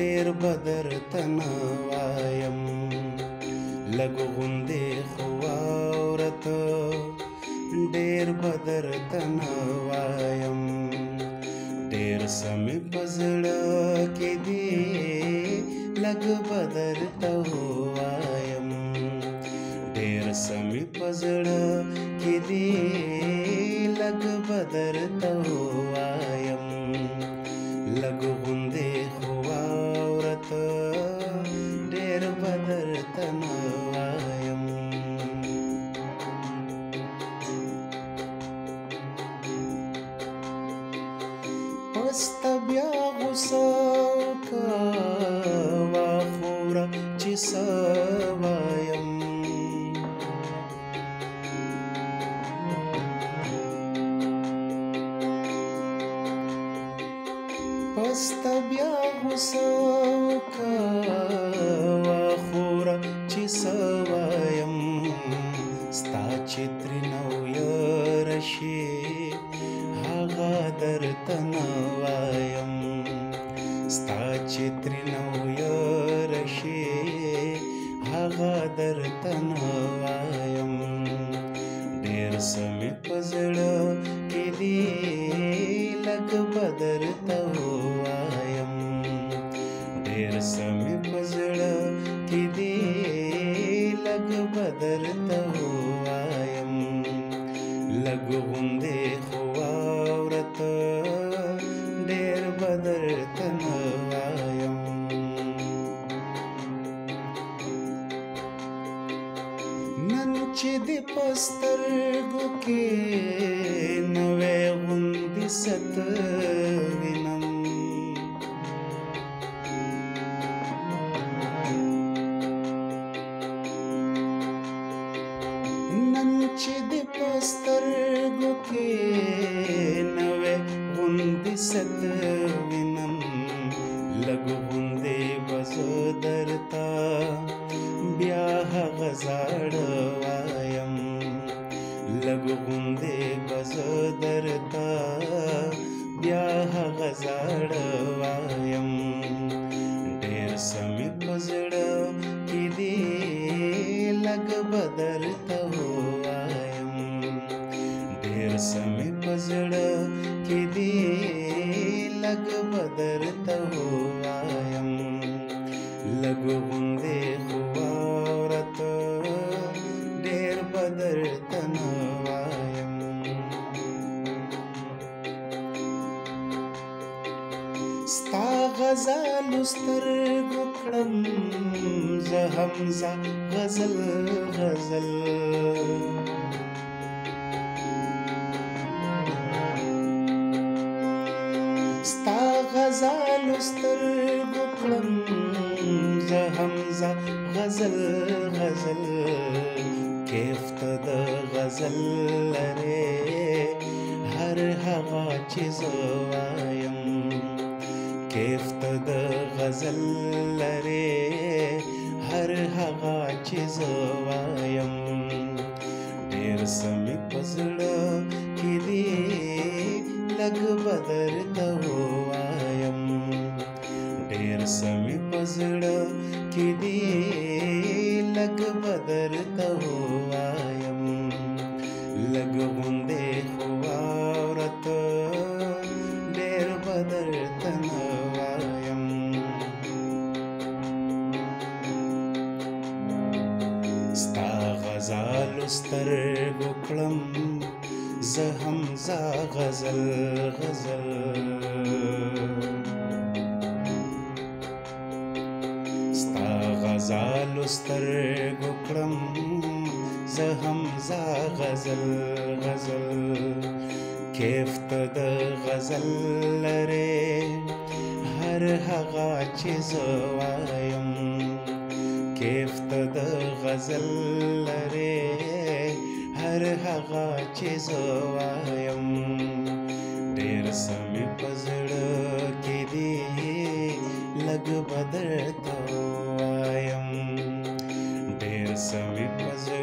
ډېر بدر تنوایم لږ غوندې خو واورته ډېر بدر تنوایم ډېر سمې په زړه کې دي لږ بدر ته وایم ډېر سمې په زړه کې دي لږ بدر ته وایم لږ غوندې خو واورته ډېر بدر ته نه وایم پسته بیا غوسه کوه خوره چې څه وایم پسته بیا غوسه کوه خوره چې څه وایم ستا چې ترېنه ویره شي هغه درته نه وایم ستا چې ترېنه ویره شي هغه درته نه وایم ډېر څه مې په زړه کې دي لږ به درته ووایم ډېر څه مې په زړه کې دي لږ به درته ووایم لږ غوندې خو واورته ډېر به درته نه وایم نن چې دې په سترګو کې نوی غوندې ست وینم نن چې دې په سترګو کې نوی غوندې ست وینم لږ غوندې به زه درته بیا هغه زاړه وایم لږ غوندې به زه درته بیا هغه زاړه وایم ډېر څه مې په زړه کې دي لږ به درته ووایم ډېر څه مې په زړه کې دي لږ به درته ووایم لږ غوندې خو واورته ډېر به درته نه وایم ستا غزالو سترګو کړم زه هم غزل غزل ستا غزالو سترګو کړم زه هم غزل غزل کیف ته د غزل لرې هر هغه چې زه وایم کیف ته د غزل لرې هر هغه چې زه وایم ډېر څه مې په زړه کې دي لږ به درته ووایم ډېر څه مې په زړه کې دي لږ به درته ووایم لږ غوندې خو واورته ډېر به درته نه وایم ستا غزالو سترګو کړم زه هم غزل غزل ستا غزالو سترګو کړم زه هم غزل غزل کیف ته د غزل لرې هر هغه چې زه وایم کیف ته د غزل لرې هر هغه چې زه وایم ډېر څه مې په زړه کې دي لږ به درته ووایم ډېر څه مې په زړه